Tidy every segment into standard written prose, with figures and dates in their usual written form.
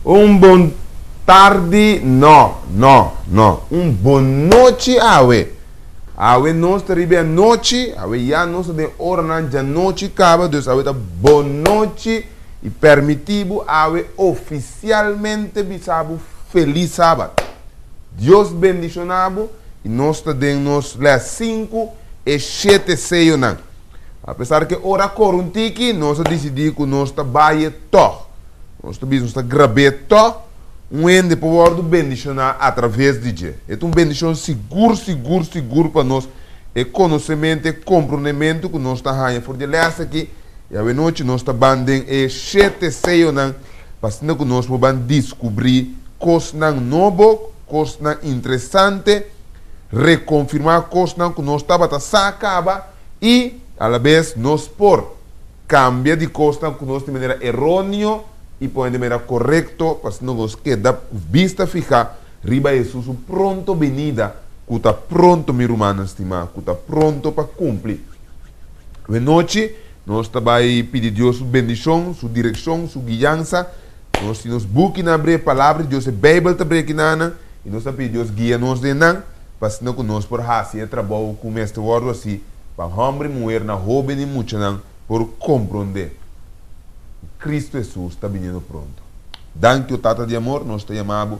Un bom tarde, no. Un bon noite, awe. Awe nós ribe a noite, awe já nós de hora na de noite acaba, dus awe tá bon noite e permitivo awe oficialmente bisabo feliz sábado. Deus bendicionado e nós tá dentro nos las 5 e 7 6 não. Apesar que ora coruntiki, nós decidimos que nós tá baie to. Nós tá grabe to. Ende por bendicionar através de Deus. É uma bendição seguro para nós. É conhecimento, é comprometimento que nós estamos fazendo. Por delícia aqui, e a noite nós estamos bandendo e 7 6 para que nós possamos descobrir coisas novas, coisas interessantes, reconfirmar coisas que nós estamos sacando e, a la vez, nós por cambiar de coisas que nós de maneira errônea e põe de maneira correta, para que nos queda vista fija, riba Jesus pronto venida, que está pronto, meu irmão estimado, que está pronto para cumprir. De noite, nós também pedimos Deus sua bendição, sua direção, sua guiança, nós nos buscamos na breve palavra, Deus é Bíblia também aqui na e nós pedimos Deus guia-nos de nan, para que nós por fazer trabalho com este word assim, para homem e mulher na roupa e muito nan, por compreender. Cristo Jesus está vindo pronto. Danke, Tata de amor, nós te chamamos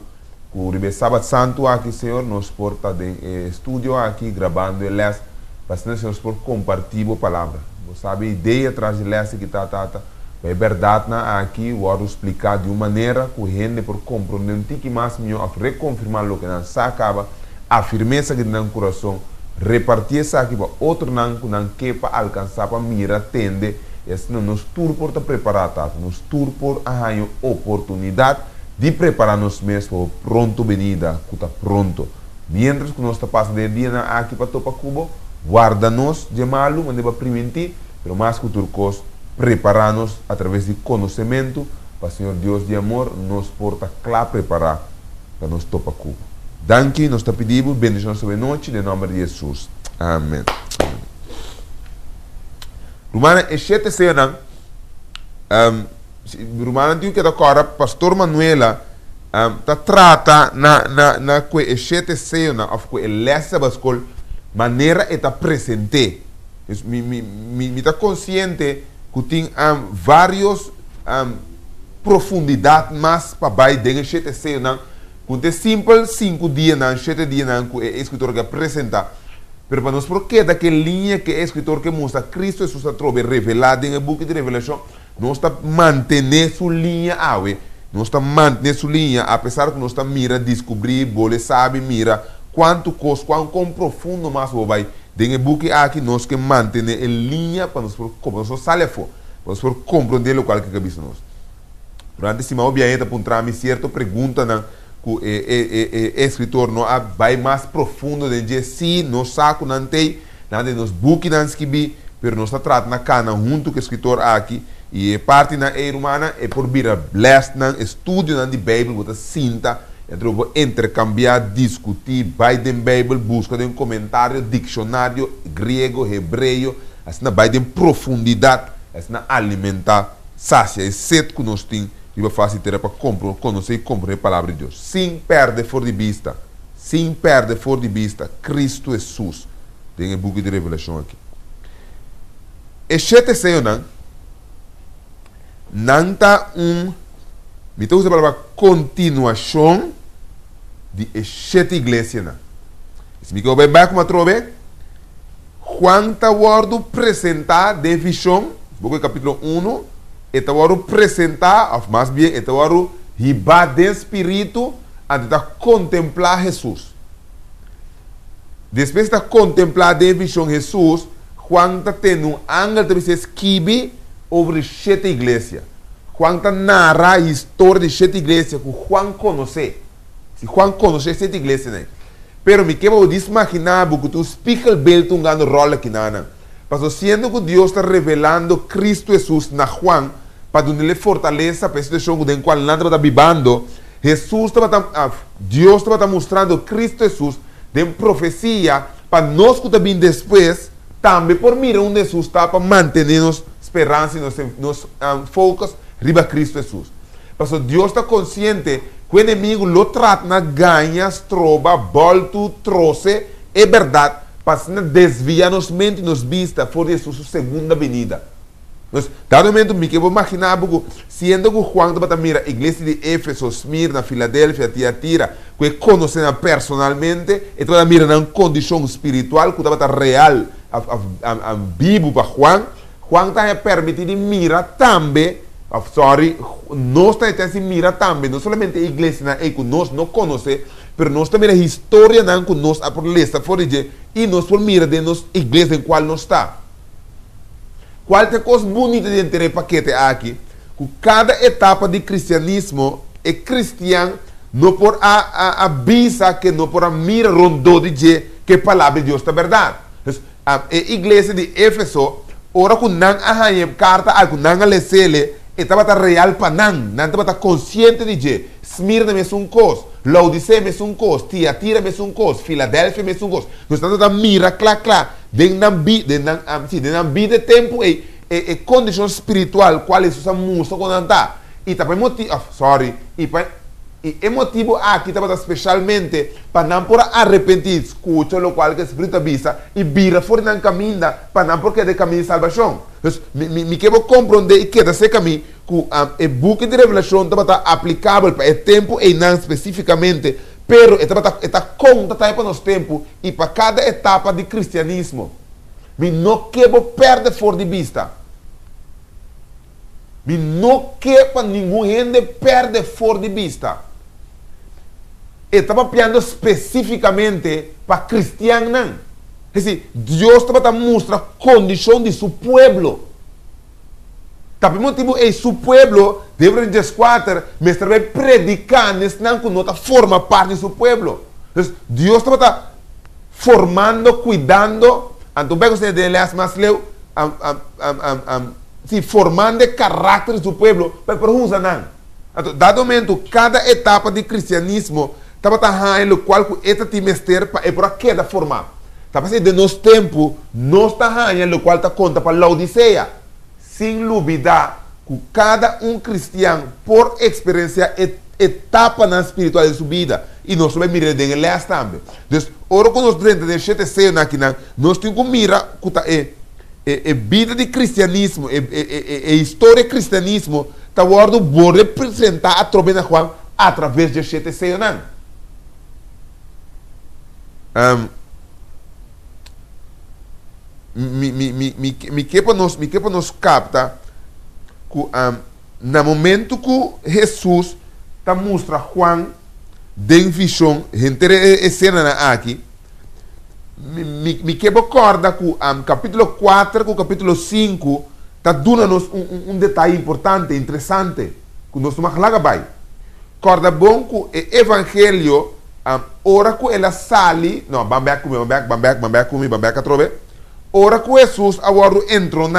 por o Sábado Santo aqui, Senhor, nós por estar em estúdio aqui, gravando elas, para que nós por compartilhar a palavra. Você sabe a ideia atrás de elas que está, Tata, é verdade aqui, vou explicar de uma maneira que a gente por compreender um pouco mais melhor, reconfirmar o que nós acaba, a firmeza que tem no coração, repartir isso aqui para outro não que não quer para alcançar, para mirar, atender. Este nos tur por preparar, tá? Nos tur por a oportunidade de preparar nos mesmos pronto venida, que está pronto. Mientras que nós está passando de dia aqui para Topa Cuba, guarda-nos de malo, mas deva prevenir, mas mais que turcos, preparar-nos através de conhecimento, para o Senhor Deus de amor, nos porta claro preparar para nós Topa Cuba. Danke, nós está pedindo, bendição sobre a noite, em nome de Jesus. Amém. Romana é 7 sena. Romana diz que agora pastor Manuela tá trata na que é 7 sena, of que lessa bascol maneira é tá presente. Me tá consciente que tem vários profundidade mais para baixo de 7 sena. Que é simples 5 dias não 7 dias não que é escritor que apresenta. Pero para nós, por que daquela linha que é escritor que mostra Cristo Jesus a trove revelado em book de revelação, nós está manter sua linha, nós está manter sua linha, apesar que nós está mira descobrir, bole sabe mira quanto coisa, quão profundo mais vai. Em book aqui nós que manter em linha para nós nós sair fora, para nós compreender o qual que cabeça nós. Durante cima obviamente apontar me certa pergunta na que escritor não vai mais profundo de si, não saco não tem nada nos book não escrevi, pero nós está tratando na cana junto com o escritor aqui e parte na humana é por vir a blast não estudo não de Bíblia, você sinta intercambiar, discutir, vai de Bíblia, busca de um comentário, dicionário grego, hebreu, assim vai de profundidade, assim alimentar, sacia e sede que nós temos. E vai fazer para conhecer e compreender a palavra de Deus. Sem perder fora de vista. Sem perder fora de vista. Cristo Jesus. Tem um book de revelação aqui. E 7 semanas. Não está me estou usando a palavra continuação de 7 igrejas. Se me quer bem como a trove. Quanta word apresentar de visão. Book capítulo 1. Etawaru apresentar, ou mais bem, etawaru riba de espírito, a de contemplar Jesus. Depois de contemplar de visão Jesus, Juan está tendo um ângulo de esquive sobre 7 igrejas. Juan está narra a história de 7 igrejas que Juan conhece. Se Juan conhece 7 igrejas, né? Pero me quero imaginar que tu explica o belo um grande rol aqui na. Mas sendo que Deus está revelando Cristo Jesus na Juan, para donde fortaleza, para esse jogo em qual nada está vivendo, Deus estava mostrando Cristo Jesus de profecia para nós que também depois, também por mirar onde Jesus está para manter-nos esperança e nos focos riba Cristo Jesus. Porque Deus está consciente que o inimigo lo trata na ganhas, trova, volta, trouxe, é verdade, para desviar nos mente e nos vista por Jesus sua segunda venida. Mas, dado momento, me vou imaginar, sendo que Juan estava mira a igreja de Éfeso, Esmirna, Filadélfia, Tiatira, que conhecem personalmente, e estava mira na condição espiritual, que estava real, a vivo para Juan. Juan está permitido mirar também, nós estamos mira também, não somente a igreja que nós não conhecemos, mas nós também a história que nós aprendemos, e nós por mira de nossa igreja em qual nós está. Qual é a coisa bonita de ter paquete aqui? Que cada etapa de cristianismo é cristiano, não por a visa que não por a mira rondou de que a palavra de Deus é verdade. A igreja de Éfeso, ora que não arranha carta, algo não alecele, estava real para não estava consciente de que Esmirna é um coisa, Laodicea é um coisa, Tiatira é um coisa, Filadélfia é um coisa. Nós estamos mira, claro, de vida tempo e condição espiritual qual é essa música quando está e também motivo e motivo aqui estava especialmente para não por arrepentir escuta o qual que o Espírito avisa e vira fora na caminho para não porque é de caminho de salvação. Então me quero compreender e queda esse caminho que o book de revelação estava aplicável para o tempo e não especificamente, pero está conta para nosso tempo e para cada etapa de cristianismo. Me não quero perder fora de vista. Me não quero para ninguém gente perder fora de vista. Estava falando especificamente para cristianos. É assim, Deus estava mostrando a condição de seu povo. Tapi motivo é seu povo, deve desquadrar, mas vai predicar, não nota forma parte do seu povo. Deus estava formando, cuidando, então bem você de las mais leu, formando o caráter do povo, para usar não. Então, dado momento, cada etapa de cristianismo estava no qual esta timester é para queda formar. Tá passando de nosso tempo, nós está no qual está conta para Laodicea. Sem dúvida, que cada cristiano, por experiência, etapa na espiritualidade de sua vida. E nós vamos mirar de elas também. Então, ora que nós dentro de 7 6 aqui, nós temos que mirar que vida de cristianismo, história de cristianismo, está guardado por representar a trobena Juan através de 7 6 me quepa nos capta que no momento que Jesus está mostra Juan de visão gente cena aqui me quepa corda que capítulo 4 com capítulo 5 está dando-nos detalhe importante, interessante que nós vamos lá vai corda bom que o evangelho ora que ela sale não bambeca a trove. Ora que Jesus agora entrou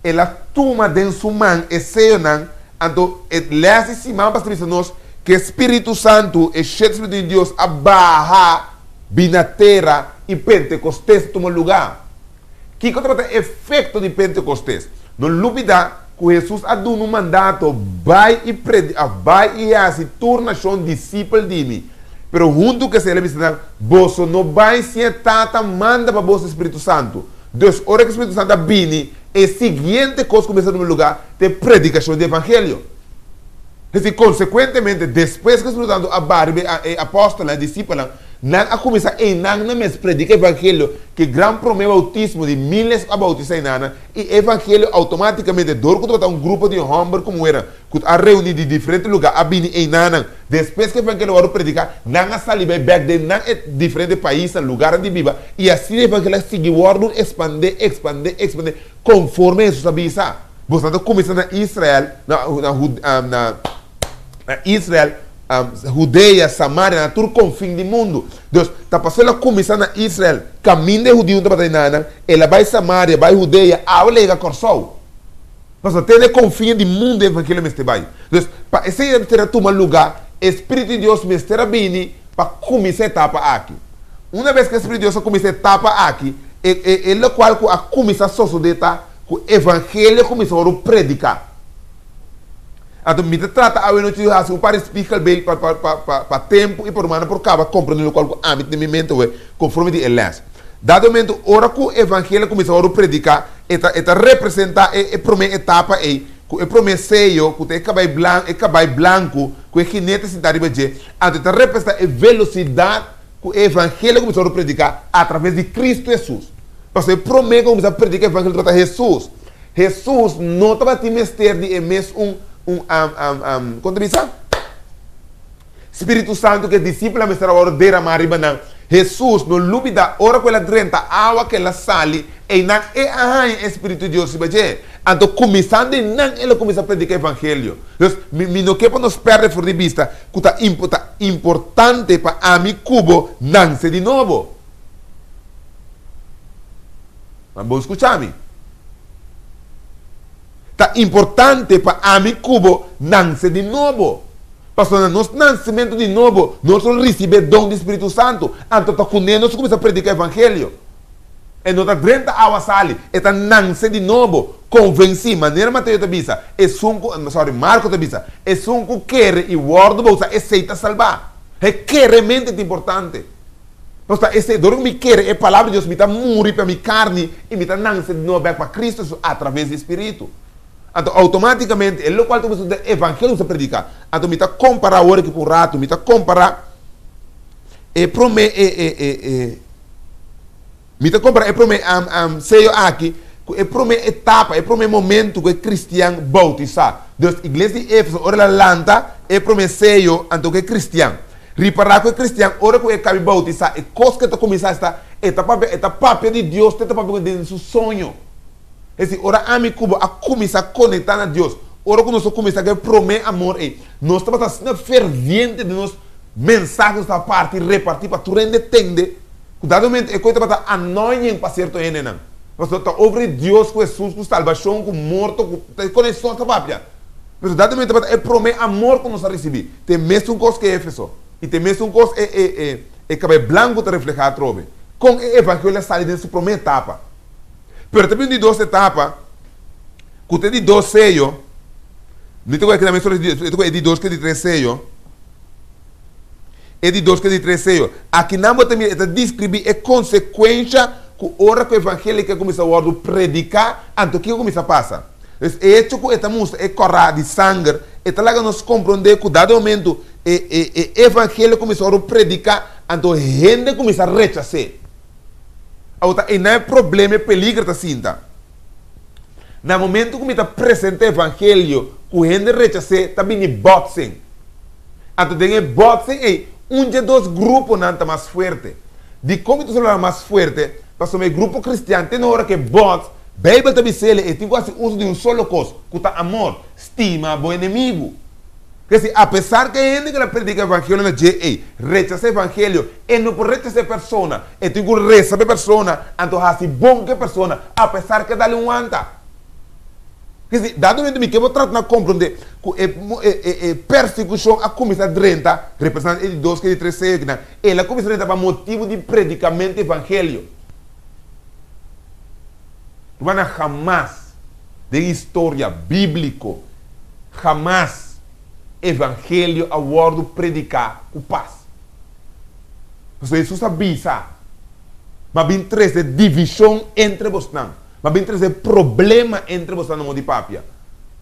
ela toma de sua mão e seionan, então lê esse mão para nós que o Espírito Santo, o Espírito de Deus, abarra na terra e Pentecostes toma lugar. Que é o efeito de Pentecostes? Não duvida que Jesus ha dado um mandato, vai e se torna um discípulo de mim. Pero junto que se ele diz, você não vai ser tata, manda para você o Espírito Santo. Deus, ora que o Espírito Santo vem, é seguinte coisa começa no lugar de predicação do Evangelho. E consequentemente, depois que o Espírito Santo abarbe a apóstola, a discípula, não a começar a não mais predicar o Evangelho, que grande problema autismo de milhares a bautizar e o Evangelho automaticamente, dor que um grupo de homens como era, que a reunir de diferentes lugares, a vir em nana, depois que o Evangelho vai predicar, não a sair back de não diferentes países, lugares de viva, e assim o Evangelho seguir expandir, conforme Jesus avisa. Você começa na Israel, na Israel, Judeia, Samaria, na todo confim do mundo. Deus, está passando a começar na Israel, caminho de judeu, ela vai Samaria, vai Judeia, ela corsou. Mas tem o confim do mundo, o evangelho me vai. Deus, para esse ter tomar lugar, o Espírito de Deus me estará vindo para começar a etapa aqui. Uma vez que o Espírito de Deus começa a etapa aqui, ele qual a começar a sociedade, que o evangelho começou a predicar. Então, me trata a noite assim para explicar bem para tempo e por mana por cava compreendendo qual a de minha mente conforme de elas. Dado momento, ora que o evangelho começou a predicar, eta representa a primeira etapa aí, que o primeiro seio, que é cabelo branco, que é ginete se dariba de, então representa a velocidade que o evangelho começou a predicar através de Cristo Jesus. Porque o primeiro começou a predicar o evangelho de Jesus. Jesus não estava te mestre de quando diz? Espírito Santo que discípulo me será ordeira maribanang. Jesus no lubida ora quella drenta água que ela sale e não é Espírito de Deus se baje. Então começando não ele começa a predicar o evangelho. Então me não quer nos perde fora de vista que tá importante para a mi cubo nasce de novo. Mas vou escutar-me. Tá importante para a mi cubo nasce de novo. Pastor, nosso nascimento de novo, nós recebemos dom do Espírito Santo. Então, nós começamos a predicar o Evangelho. E nós drenta a sali, e nasce de novo. Convenci, maneira Mateus te bisa, Marco te bisa, é sunco quer e word bolsa, é aceita salvar. É que realmente importante. Pastor, esse dor me quer, é palavra de Deus, me está morrer para minha carne, e me está nasce de novo para Cristo através do Espírito. Então, automaticamente, é o qual tu precisa do evangelho se predicar. Então, me está comparar o que por rato, me está comparar me está comparar seio aqui, é primeira etapa, é primeiro momento que o cristiano bautizar. Então, a igreja de Éfeso, ora ela lanta, é primeiro seio, então que é cristiano. Reparar que o cristiano, ora que ele bautizar, é coisa que está começando esta etapa de Deus, esta etapa de seu sonho. Esse ora ami cubo a começar a conectar a Deus. Ora que nós começamos a prometer amor aí. Nós estamos sendo ferviente de nos mensagens da parte repartir para tu entender. Cuidado momento é coisa para anoinhar para certo ene não. Mas está over Deus com Jesus com salvação com morto com conexão da papia. Mas cuidado momento é prometer amor que nós recebemos. Tem mesmo um coisa que é Éfeso e tem mesmo um coisa é cabelo branco para refletir trove. Com o evangelho sai desse primeira etapa. Pero também de duas etapas, que tem de dois seios, não tem que também só de dois que de três seios, é de dois que de três seios. Aqui não também está descrever a consequência que a hora que o evangelho que começa a predicar, então o que começa a passar? É hecho que esta música é correr de sangue, está lá que nós compreender que dado momento o evangelho começa a predicar, então a gente começa a rechazar. E não é problema, é peligro da cinta. No momento que me apresenta o evangelho, que a gente rechaça, está vindo boxing. Então, tem boxing, de dois grupos não está mais forte. De como tu falar mais forte, para o grupo cristiano, tem hora que boxe, a Bíblia está dizendo, e tem quase uso de solo coisa, que está amor, estima, bom inimigo. Porque se, apesar que a gente que predica o evangelho na GA, rechaça o evangelho, e não pode rechazar a pessoa, e tem que receber a pessoa, então é bom que a pessoa, apesar que dá-lhe um anta. Porque se, dado momento que eu vou tratar de compreender que a perseguição a começar a drenta, representando ele dois que de três segna, ela começa a drenta para motivo de predicamento do evangelho. Não há jamais, de história bíblica, jamais, evangelho a word predicar o paz. Porque Jesus avisa, mas bem trazer divisão entre vocês, mas bem trazer problema entre vocês no de papia,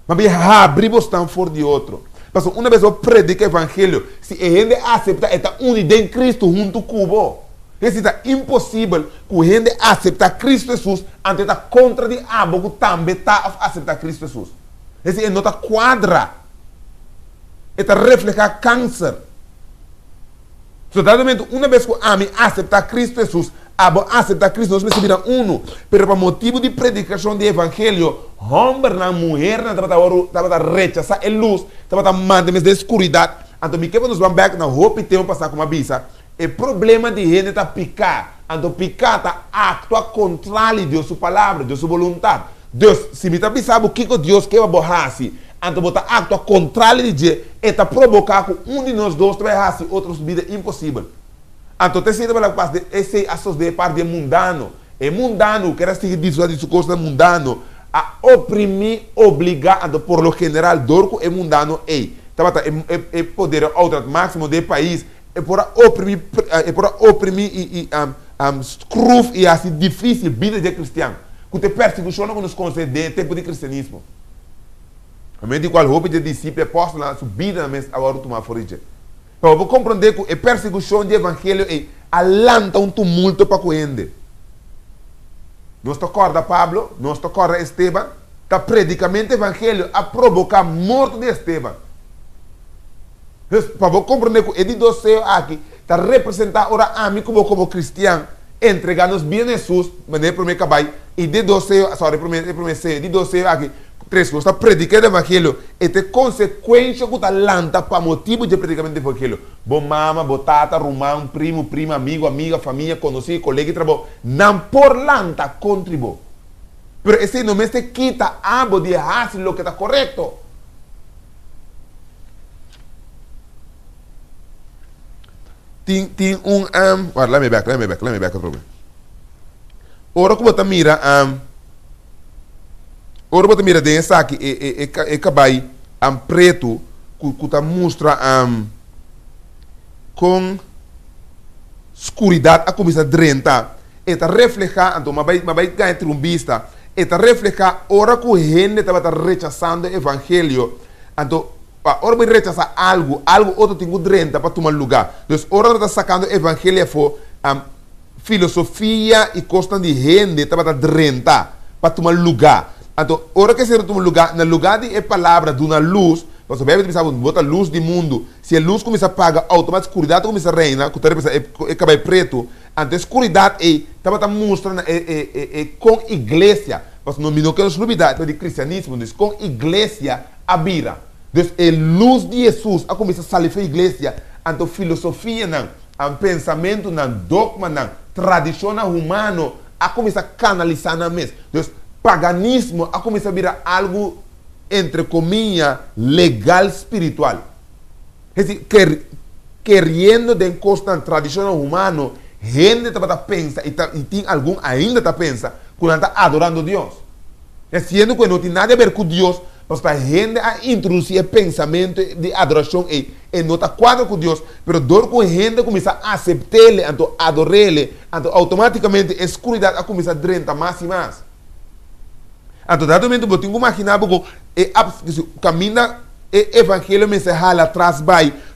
mas bem abrir vocês fora de outro. Porque uma vez eu predico o evangelho, se a gente aceita esta unidade em Cristo junto com o é impossível que a gente aceite Cristo Jesus antes de contra de algo que também está a aceitar Cristo Jesus. Esse é nota quadra. Está refletir câncer. Somente uma vez que a mim aceitar Cristo Jesus, aceitar Cristo Jesus, me viram uno. Pero por motivo de predicação do evangelho, homem e mulher estava a rechazar a luz, estava a manter de escuridão. Então, me quebra nos vamos back na roupa e tempo passar com uma bisa. O problema de gente está picar. Então, picar está actua contrário de sua palavra, de sua vontade. Deus, se me está pensando o que Deus quer borrar, então botar acto contrário de Deus, está provocar que de nós dois vai fazer outras vidas impossível. Então, tem sido para esse assunto de parte de mundano. É mundano, que era seguir disso de sua coisa mundano. a oprimir, obrigar, por lo general, dorco é mundano, é poder autoridade máximo do país, é por oprimir e scruf e assim difícil vida de cristiano. Que te perseguição não nos concede tempo de cristianismo. A mente qual roupa de discípulo apóstolo na subida mas agora tomar forija. Para você compreender que a perseguição do evangelho é alanta um tumulto para coende. Nós acorda Pablo, nós acorda Esteban, está predicando o evangelho a provocar a morte de Esteban. Para você compreender que ele doce aqui está representando ora a mim como cristiano, entregar-nos bem a Jesus, maneira para mim acabar, e de doce, de doce aqui, três coisas, está predicando o evangelho, e tem consequência que está lanta para motivo de predicamento do evangelho. Bom mama, botata, rumão, primo, prima, amigo, amiga, família, conhecido, colega de trabalho, não por lanta contribui. Mas esse não me quita algo de hacer o que está correto. Tem let me back a problem. Ora que você mira, ora você mira dessa aqui, cabai, preto, que tá mostra, com escuridade, a começar a drentar, e tá reflejar, então, mas vai ganhar trumbista, e tá reflejar, ora que o gente estava rechazando o evangelho, então, ora vai rechazar algo outro tem que drenta para tomar lugar. Então, ora está sacando o evangelho for filosofia e costa de gente estava drenta para tomar lugar. Então, ora que se tomar lugar, no lugar de palavra de uma luz, você vai pensar, bota luz do mundo, se a luz começa a apagar, automaticamente a escuridade começa a reinar, que é cabelo preto, então a escuridade estava mostrando com igreja, mas não me quero novidade de cristianismo, com igreja a vira. Então, a luz de Jesus a começar a sair da igreja, então filosofia, não, pensamento, não, dogma, não, tradição humana, a começar a canalizar na mesa. Então, paganismo a começar a virar algo, entre comillas, legal espiritual. Quer dizer, querendo de encostar na tradição humana, gente está pensando, e tem algum ainda está pensando, que está adorando Deus. Sendo que não tem nada a ver com Deus, mas para a gente a introduzir pensamento de adoração e não está quadro com Deus, mas dor com a gente começa a aceitar ele, então adorar ele, então automaticamente a escuridade começa a drentar mais e mais. Então, dado momento, eu tenho que imaginar que o caminho do evangelho me se jala atrás,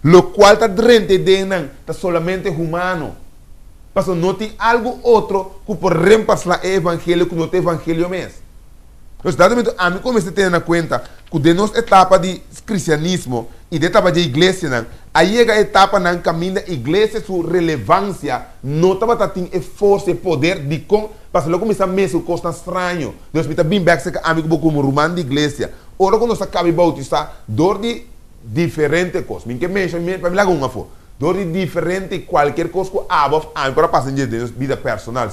o qual está drente de não, está solamente humano. Mas não tem algo outro que pode reemplazar o evangelho que não é o evangelho mesmo. Então, dado momento, a mim comecei a ter na conta que de nossa etapa de cristianismo e de etapa de igreja, aí chega a etapa no caminho da igreja, sua relevância não estava tendo força e poder de como, mas logo começa a mexer com coisa estranho. Deus me está bem back, se amigo como romano de igreja. Ora, quando nós acabamos de bautizar, dor de diferente coisa. Minha que mexe, para me lá uma foto. Dor de diferente qualquer coisa que agora passa de vida personal,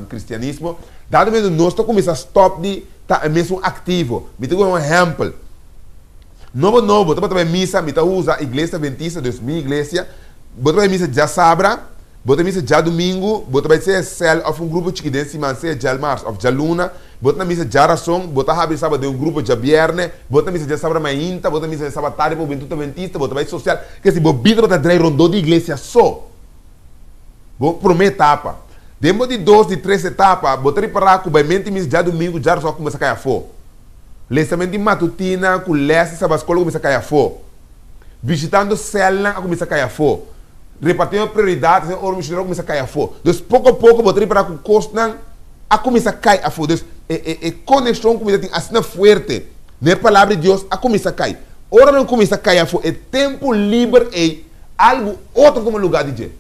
cristianismo. Dado momento, nós começamos a stop de tá mesmo ativo. Me dá um exemplo. Novo, eu também missa, me usa a igreja adventista, minha igreja. Eu também missa já sabra, eu também missa já domingo, eu também ser cell of um grupo chiquinho, se manter já março, of já luna, eu também missa já ração, eu também sábado de um grupo já viernes, eu também missa já sabra mainta, eu também missa já sábado tarde para o Bentuta Adventista, eu também social, que se eu bido para trazer rondô de igreja só. Vou prometer etapa. Depois de 2, de 3 etapas, botei para que o mente já domingo já só começa a cair a fogo. Lançamento de matutina, com leste, sabe, a escola começa a cair a fogo. Visitando célula, começa a cair a fogo. Repartindo prioridades, o missionário começa a cair a fogo. Então, pouco a pouco, botei para que o costa a começa a cair a fogo. Então, conexão começa a ter assim forte. Na palavra de Deus, a começa a cair. Ora não começa a cair a fogo. É tempo livre e algo outro como lugar de Deus.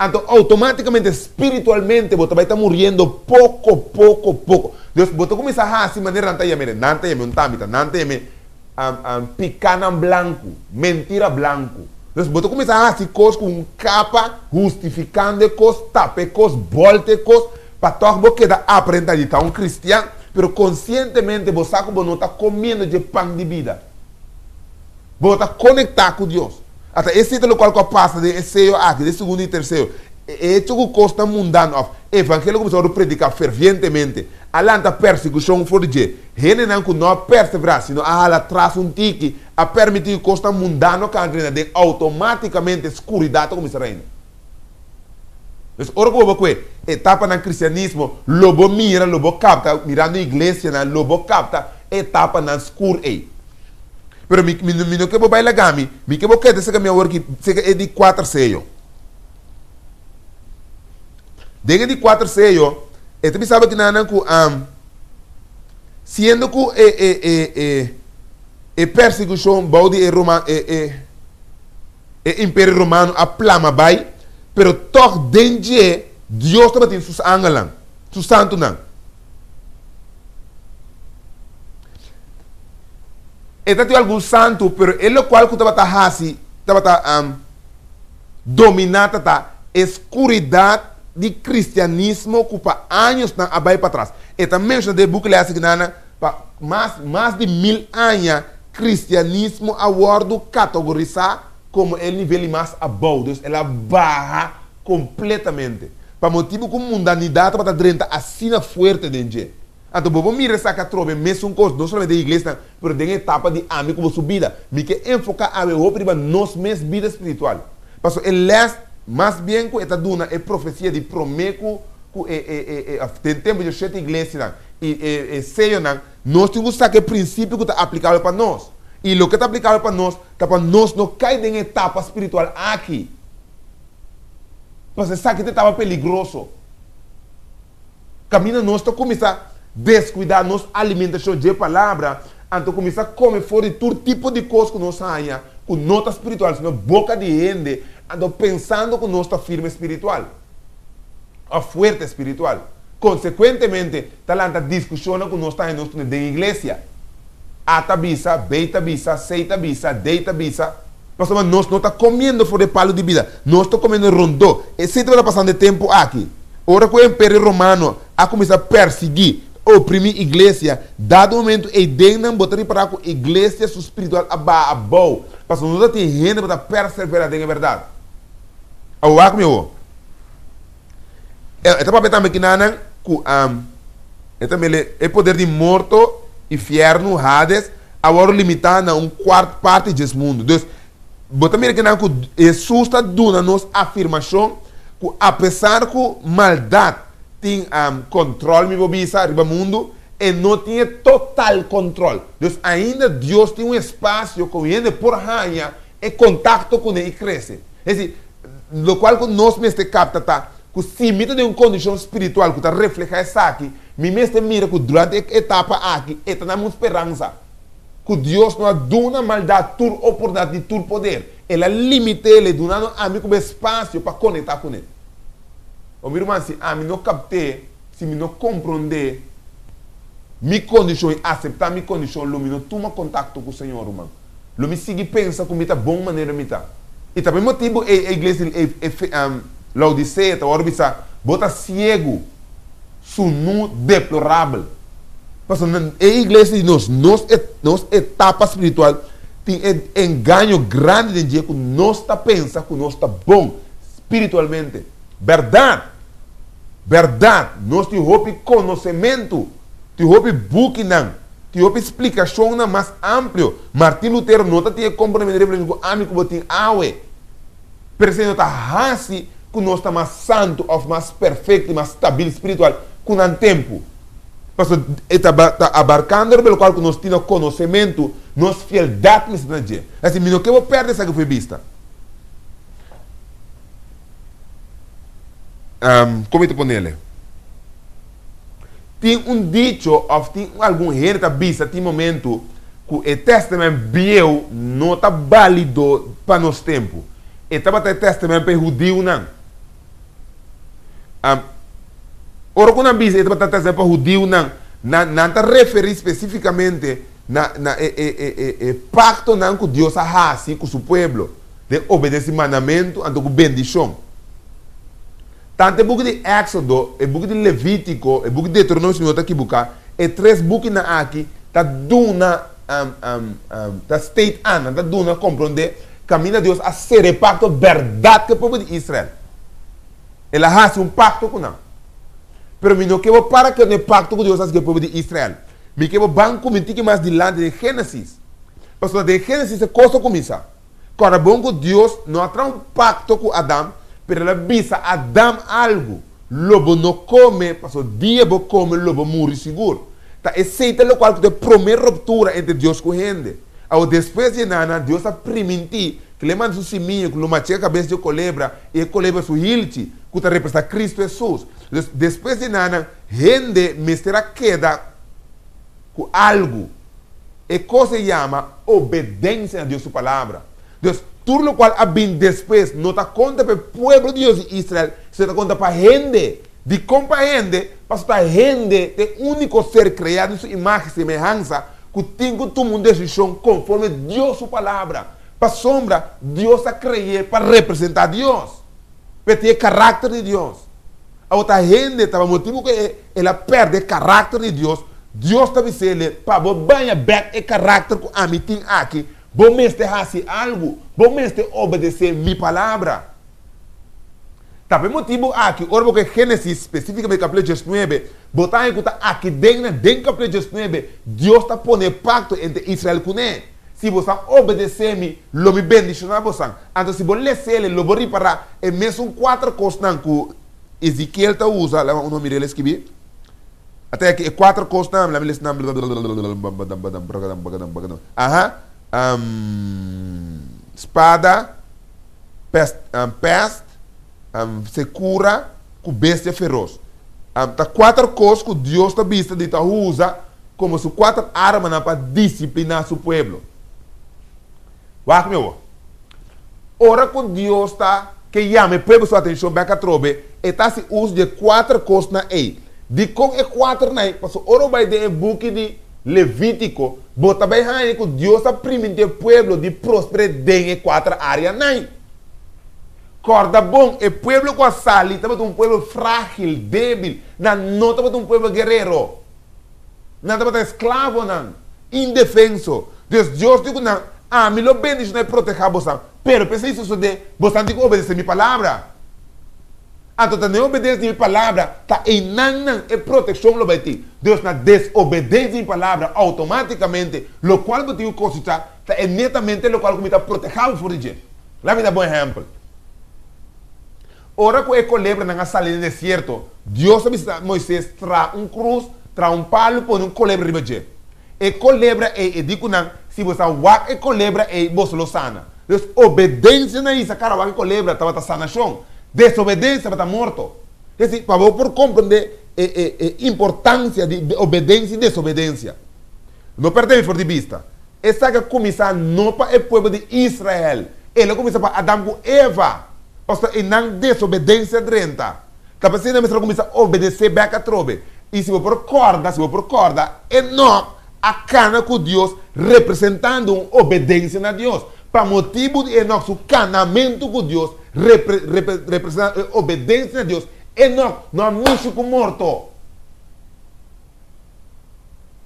Então, automaticamente, espiritualmente, você vai estar morrendo pouco. Deus, você começa a assim maneira, não picana branco, mentira branco. Deus, você começa a assim coisas com capa, justificando coisas, tape coisas, volte coisas, para você quedar aprendendo de estar um cristiano, mas conscientemente, você não está comendo de pão de vida. Você está conectado com Deus. Até esse título qual que passa de segundo e terceiro. É que custa mundano. evangelho começou a predicar fervientemente. Alanta persecução for de. Ele não perseverar, sino a atrás tique, a permitir que costa mundano cangrena de automaticamente escuridade começa a reinar. Então, ora como que etapa no cristianismo, lobo mira, lobo capta, mirando a igreja, lobo capta, etapa na escuro aí. Pero mi no que vou bailar gami, mi que vou querer que minha work é de 4 sellos. Dentro de 4 sellos, este sabe que nada que sendo que persecução baudi Império Romano a plama bai, pero toch denje Deus está batendo sus angelan, sus santo não. Este tem algum santo, pero ele qual que estava hasi, estava dominada da escuridade de cristianismo que para anos na abai para trás. E também já de bucle assim nana mais de 1000 anos cristianismo a wordo categorizar como ele nível mais abaixo, ela barra completamente. Para motivo que mundanidade para drenta assim forte dentro. Então, vou me ressacar trove, mesmo coisa, não somente da igreja, mas tem etapa de amigo como subida. Me que enfocar a ver para nós mesmos vida espiritual. Porque ele é mais bem que esta duna é profecia de prometo que tem tempo de sete igrejas e seio nós temos que princípio que está aplicável para nós. E o que está aplicável para nós não cai em etapa espiritual aqui. Você sabe que estava perigoso. Caminho nós começa a descuidar nossa alimentação de palavra, então começa a comer fora de todo tipo de coisa que nós ganhamos, com nota espiritual, senão boca de gente, então pensando que nós está firme espiritual, a forte espiritual. Consequentemente, talanta discussiona que nós está na igreja. Ata bisa, beita bisa, seita bisa, deita bisa. Mas nós não está comendo fora de palo de vida, nós está comendo rondô. E se está passando tempo aqui, ora que o Império Romano a começar a perseguir, oprimir a igreja, dado o momento, e dentro botar para a igreja espiritual abau. Mas nós tem gente para perseverar em verdade. Agora, meu, é para também que nada, é poder de morto, inferno, Hades, agora limitado a quarto parte desse mundo. Então, botar que nada, Jesus está dando nossa afirmação, que apesar que maldade tem controle no mundo e não tinha total controle. Então, ainda Deus tem um espaço com ele por ranha e contato com ele e cresce. É assim, o qual nós mesmos captamos que se imita de uma condição espiritual que está reflejada isso aqui, me mesmo mira que durante a etapa aqui, está na minha esperança. Que Deus não dá uma maldade, toda oportunidade, todo poder. Ela limita ele, dando a mim como espaço para conectar com ele. O meu irmão, se a mim não captei, se me não compreender, minha condição, aceitar minha condição, eu não toma contato com o Senhor, irmão. Eu me sigo pensa como está bom maneira me tá. E também motivo a igreja Laodiceia, a bota cego, sunu deplorável. Porque a igreja de nós etapa espiritual tem engano grande de dia que nós está pensa que nós está bom espiritualmente. Verdade. Nós temos conhecimento, temos book, temos explicação mais ampla. Martin Lutero não tinha compromisso com o amigo que tem awe. Percebendo que assim que nós está mais santo, mais perfeito, mais estável espiritual, com o tempo. Porque está abarcando pelo qual nós temos conhecimento, nossa fieldade nesse dia. Assim, não quero perder essa que foi vista. Como eu te ponele? Tem dicho, ou tem algum gente que vista, tem momento que o testamento bio não está válido para nosso tempo. E estava o testamento para judeu, não. Ora, quando a vista estava o testamento para judeu, não está referindo especificamente na pacto que Deus faz com o seu povo, de obedecer mandamento, e de bendição. Tanto o book de Éxodo, o book de Levítico, o book de Deuteronômio, se não está aqui, e 3 books na aqui, está duna, está state ana, está duna compreender, caminha Deus a ser pacto verdade que o povo de Israel. Ele faz pacto com nós. Pero mi no quiero para que el pacto con Dios hace que el pueblo de Israel. Mi quiero banco mi tique más delante de Génesis. Pastor, de Génesis es cosa comienza. Cuando bongo Dios no ha traído un pacto con Adán, pero le avisa a Adán algo. Lobo no come, pastor, diabo come, lobo muere seguro. Tá aceita lo cual te promete ruptura entre Dios com gente. Ao después de nada, Deus a permitir que ele manda seu siminho, que lo mate a cabeça de colebra, e a colebra su hilti, que te representa Cristo Jesus. Depois de nada, gente mistério queda com algo. E coisa se chama obediência a Deus sua palavra. Deus, tudo o qual ha vindo depois, não está conta para o povo de Deus de Israel, se está conta para a gente. De compa gente, para a gente, é o único ser criado em sua imagem e semelhança, que tem que tomar uma decisão conforme Deus sua palavra. Para sombra, Deus a criado para representar Deus. Para ter o caráter de Deus. A outra gente, estava motivo que ela perde o caráter de Deus. Deus está dizendo, para você back o caráter que a mim tem aqui, você fazer algo, você obedecer minha palavra. Também motivo aqui, ora porque Gênesis, especificamente capítulo 19, botar em conta aqui dentro do capítulo 19, Deus está pondo pacto entre Israel com ele. Se você obedecer-me, lo me bendicionar você. Então, se você ler ele, lo vou reparar, é mesmo 4 coisas que Ezequiel está usando, lá o nome dele escrevi. Até aqui, 4 coisas, lá me lê, espada, peste, se cura com bestia feroz. Tá 4 coisas que Deus está visto de usa como se 4 armas para disciplinar seu povo. Vai meu. Ora com Deus está que chama o povo sua atenção bem a trobe, está se usa de 4 coisas na aí. De com é 4 na aí, passou ora vai de book de Levítico, bota bem aí que Deus está permitindo o povo de prosperar em 4 áreas na aí. Corda bom, o povo que sali estava um povo frágil, débil, não estava um povo guerreiro, não estava escravo, não, indefenso. Deus diz não, a mim lo bendice não é proteger você, pero pensa isso de você tem que obedecer minha palavra. Então, não obedece minha palavra, tá em não é proteção lo vai ter. Deus na desobedece minha palavra automaticamente, lo qual você tem que considerar, tá é netamente lo qual você está protegendo por dizer. Lá me dá bom exemplo. Ora que o colebra na sala do deserto, Deus avisa Moisés traz cruz, traz palo, põe colebra riba de. E colebra e digo não, se você wak e colebra e você lo sana. Deus obedência na isso, cara wak e colebra estava sanação. Desobedência está morto. Esse para por compreender a importância de obediência e desobediência. Não perdemos por de vista. Essa que começa não para o povo de Israel, ele começa para Adão e Eva. Ou seja, não desobedência drenta. Está pensando que começa a obedecer bem a trobe. E se você procorda, Enoch a cana com Deus, representando uma obediência a Deus. Para motivo de Enoch, seu canamento com Deus, representando obediência a Deus. Enoch não é místico morto.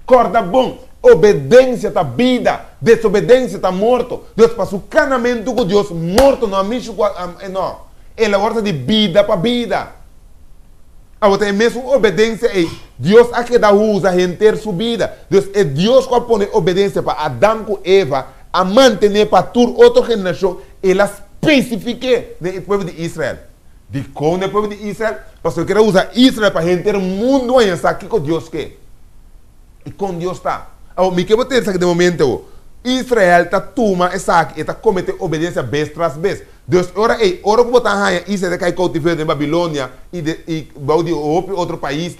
Corda bom. Obediência está vida, desobediência está morto. Deus passa o canamento com Deus, morto não amigo não. Ele gosta de vida para vida. Agora é mesmo obediência e Deus aqui dá usa a ter sua vida. Deus é Deus que põe obediência para Adão e Eva a manter para toda outra geração. Ela especifica no povo de Israel. De como o povo de Israel, porque eu quero usar Israel para ter o mundo aí aqui com Deus quer. E com Deus está. Me que botar de momento, Israel está toma essa aqui, está cometendo obediência vez tras vez. Deus ora que botar raia, Israel cai cativeiro em Babilônia e vai de outro país,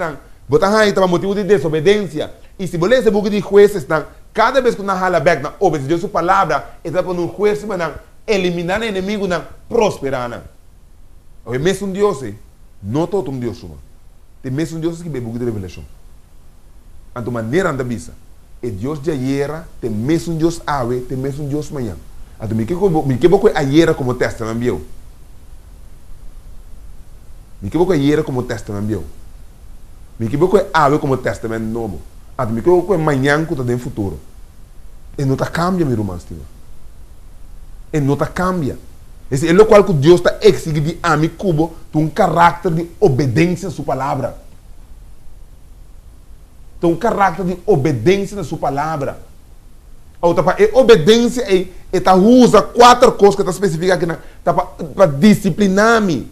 botar raia estava motivo de desobediência. E se você busca de jueces, cada vez que na hala back na obedecer sua palavra, está por um juez para eliminar o inimigo, prosperar. O mesmo Deus, não todo um Deus, tem mesmo Deus que busca de revelação. A tua maneira anda bisa. E Deus de ayer, tem mesmo Deus ave, tem mesmo Deus manhã. Então, me que boco ayer como testamento meu. Me que boco ayer como testamento meu. Me que boco ave como testamento novo. Então, me que boco manhã como tem futuro. E não está cambia, meu irmão, e não está cambia. Esse é o qual que Deus está exigindo a mim cubo, um caráter de obediência à sua palavra. tem um caráter de obediência na sua palavra. Outra parte, obediência é usa 4 coisas que está especificando aqui para disciplinar-me,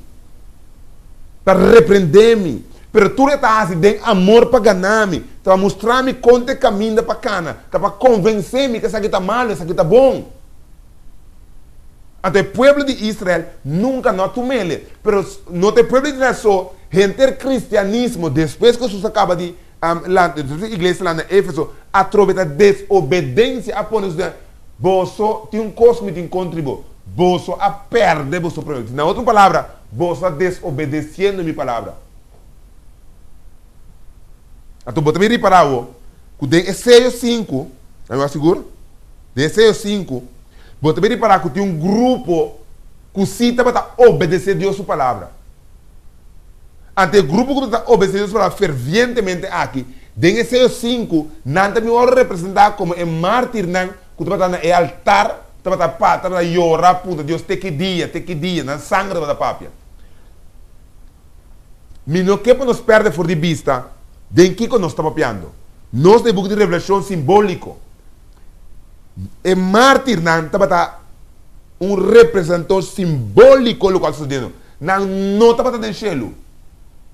para repreender-me. Pero tu está assim, tem amor para ganhar-me, para mostrar-me quanto caminho para cana, para convencer-me que isso aqui está mal, isso aqui está bom. Até o povo de Israel nunca não tomou ele. Mas no povo de Israel só, entre cristianismo, depois que Jesus acaba de a igreja lá na Éfeso, aproveita desobediência a pôr você tem um cosmo de contribuir. Você a perde o seu projeto. Na outra palavra, você desobedecendo a minha palavra. Então, você me reparar, que tem Ezequiel 5, eu asseguro, de Ezequiel 5, você me reparar que tem um grupo que cita para obedecer a Deus sua palavra. Ante o grupo que está obedecendo a Deus palavra fervientemente aqui, em Ezequiel 5, não me vai representar como um mártir, que está no altar, está na llorar, Deus, te que dia, na sangue da papia. Mas não que nos perde fora de vista, de que nós estamos papiando. Nós temos de revelação simbólico. O mártir não está um representante simbólico do qual está dizendo. Não está dentro do cielo.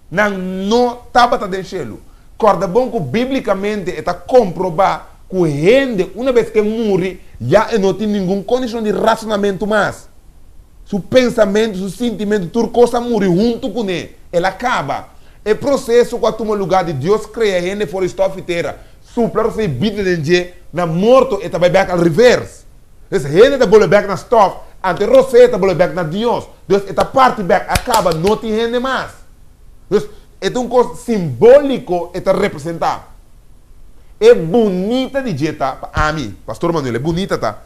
Não está dentro do cielo. Corda bom que biblicamente está comprovado que o gente, uma vez que morre, já não tem nenhuma condição de racionamento mais. Seu pensamento, seu sentimento, tudo coisa morre junto com ele. Ela acaba. O processo que toma lugar de Deus cria gente fora de estofa terra. Supla você vida de dia na morto e também back ao reverse. Esse gente está bole back na estofa, ante você está bole back na Deus. Deus esta parte back acaba não tem gente mais. Então é uma coisa simbólico está representar. É bonita de jeito a mim, pastor Manuel, é bonita tá.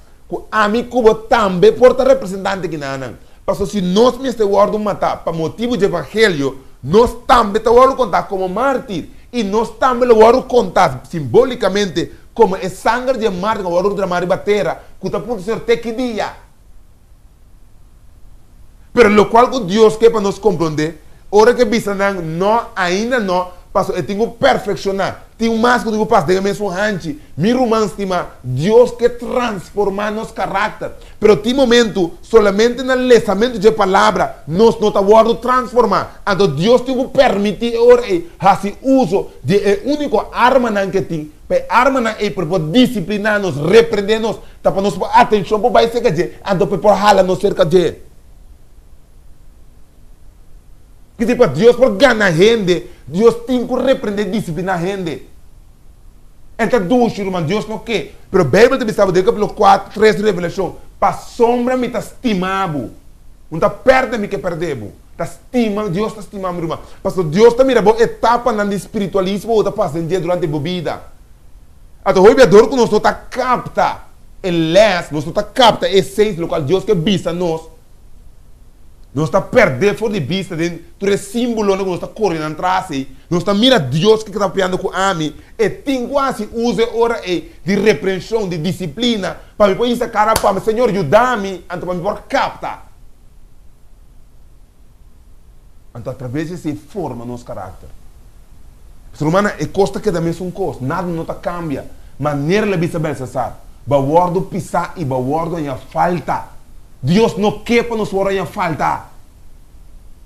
A mim como também porta representante que não. Porque se nós me estamos matar para motivo de evangelho, nós também estamos contar como mártir. E nós também vamos contar simbolicamente como é sangue de mártir, que vamos dramar e bater, que está por ser até que dia. Mas o qual Deus quer para nos compreender, hora que bisa não, ainda não, passo, eu tenho que perfeccionar. Tenho mais que eu passo, diga mesmo antes, meu romance, Deus quer transformar nosso caráter. Mas tem momento, somente no lançamento de palavra, nós não estamos transformar. Então Deus tem que permitir esse uso de única arma que tem. A arma é para disciplinar-nos, repreender-nos, para nos atenção para o país, então para ralar-nos cerca de. Que tipo, Deus por ganhar gente, Deus tem que repreender, disciplinar gente. Então, duas irmãos, Deus não quer. Mas a Bíblia te sabe, de capítulo 4, 3 de Revelação, para sombra me está estimado. Não está perto de mim que perdemos. Está estimando, Deus está estimando, irmão. Pastor, Deus está mirando a etapa no espiritualismo ou está passando durante a bebida. Então, o aviador que nós está capta, nós está capta a essência do qual Deus quer vista nós. Nós está perdendo fora de vista de todo símbolo que nós está correndo atrás. Nós está mirando Deus que está apoiando com a mim. E tem quase usa hora de repreensão, de disciplina. Para me pôr essa cara para mim, Senhor, ajuda-me. Então, para me pôr capta. Então, através dessa forma, nosso caráter. Ser humano é costa que também são costa. Nada não está cambia. Maneira de vista bem cessar. Bawardo pisar e bawardo em falta. Deus não quer para nos orar em falta.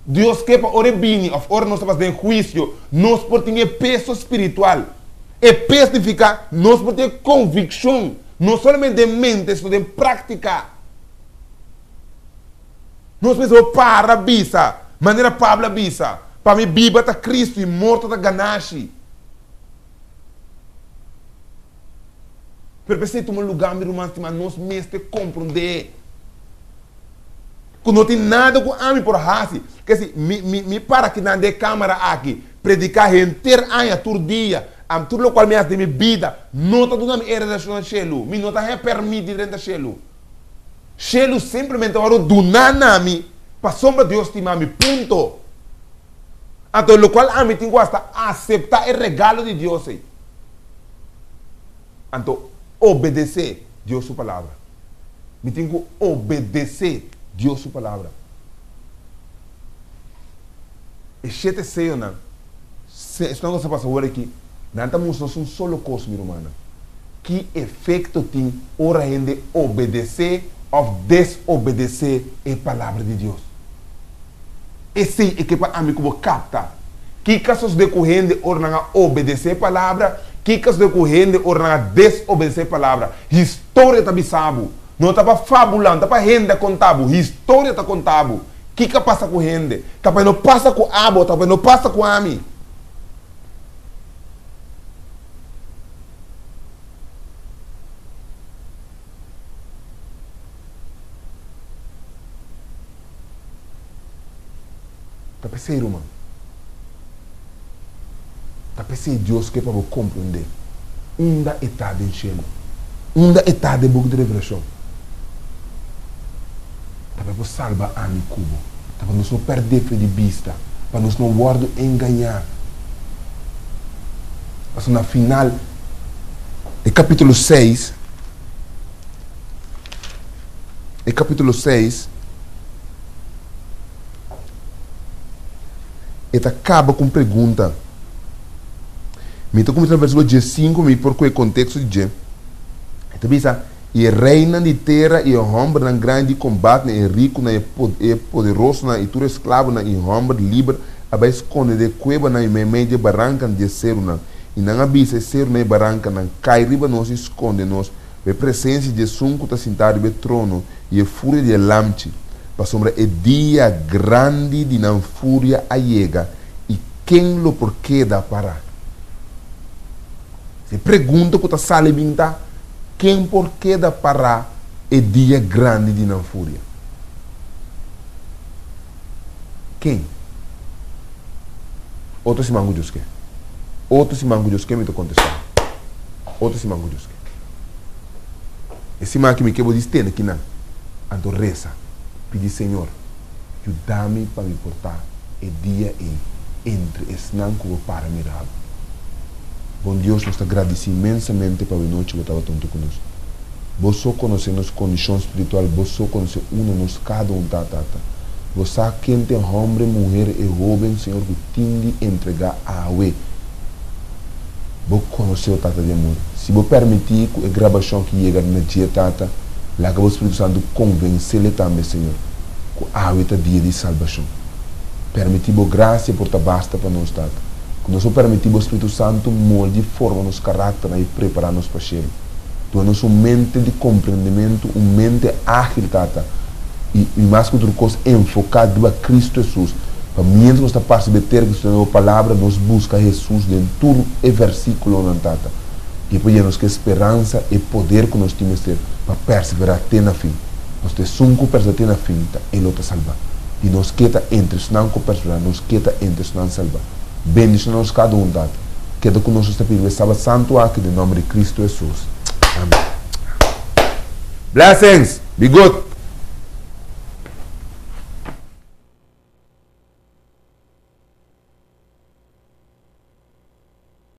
Deus quer para orar bem, ora nós estamos em juízo, nós podemos ter peso espiritual. E peso significa nós podemos ter convicção, não somente de mente, mas de prática. Nós precisamos para a bisa, maneira Pablo bisa, para mim viva está Cristo e morto está Ganache. Para você tomar lugar, meu irmão, nós mesmos compreender. Que não tem nada com a mim por raça. Que assim, me para que na de câmara aqui, predicar inteiro ano, todo dia, tudo o qual me hace de minha vida, não está dando a relação de Shelu, me não está permitido dentro de Shelu. Shelu simplesmente vai donar a mim, para sombra de Deus estimar me, ponto. Então, o qual a mim tem que aceitar o regalo de Deus. Então, obedecer Deus sua palavra. Me tem que obedecer Deus sua palavra. E se não você passa agora aqui, Não estamos um solo coisa, minha irmã. Que efeito tem ora gente obedecer ou desobedecer a palavra de Deus? Esse é que para mim como capta. Que casos decorrente ora não obedecer a palavra, que casos decorrente ora não desobedecer a palavra. História está bisabo. Não está para fabulando, está para renda contábil. História está contábil. O que passa com gente? Está para não passa com abo, está para não passa com ami. Está para ser humano. Está para ser Deus que é para você compreender. Onde está de enchendo? Onde está de book de revelação? Para você salvar a mi cubo. Para nós não perder fé de vista. Para nós não guardar enganar. Mas na final, no capítulo 6, ele acaba com pergunta. Me estou começando no versículo 15, me por qual contexto de Então, pensa, e reina de terra e homem na grande combate, e rico, e poderoso, e tu escravo, e homem livre, a esconde de cueva, e meio de barranca de ser, e não avisa ser na barranca, não cai riba, nós esconde, nós, a presença de sunco, está sentado no trono, e a fúria de lamte, para sombra, é dia grande de não fúria allega, e quem lo porquê dá para? Se pergunta que está salibinta, quem porquê dá para é dia grande de não fúria? Quem? Outro se mango Deus que? Outro se mango Deus que me tô contestando? Outro se mango Deus que? Esse mango que me quebra diz tem aqui não. Ando reza, pedi Senhor, ajuda-me para me portar é dia entre esse não que eu para mirar. Bom Deus, nós te agradecemos imensamente para a noite que estava tanto conosco. Você só conhece nossa condição espiritual, você só conhece nos cada tata. Você sabe quem tem homem, mulher e jovem, Senhor, que tem de entregar a Yahweh. Você conhece o tata de amor. Se você permitir que a gravação que chega na dia tata, lá que o Espírito Santo convence-lhe também, Senhor, que a Yahweh está dia de salvação. Permitir a graça por basta para nós, tata. Nós permitimos o Espírito Santo molde, forma nosso caráter e preparar-nos para cheiro. Dá-nos uma mente de compreendimento, uma mente ágil, tata. E mais que outra coisa, enfocado para Cristo Jesus. Para menos nós estamos a ter que a palavra, nós buscamos Jesus dentro de todo o versículo, não, tata. E depois nos que esperança e poder que nós temos ter para perseverar até na fim. Nós temos 5 pessoas até na fim, Ele está salvar. E nós queda entre os não perseverar, nós queda entre os não salvar. Bendice-nos cada dado. Queda conosco esta pedido. Estava santo aqui em nome de Cristo Jesus. Amém. Blessings. Be good.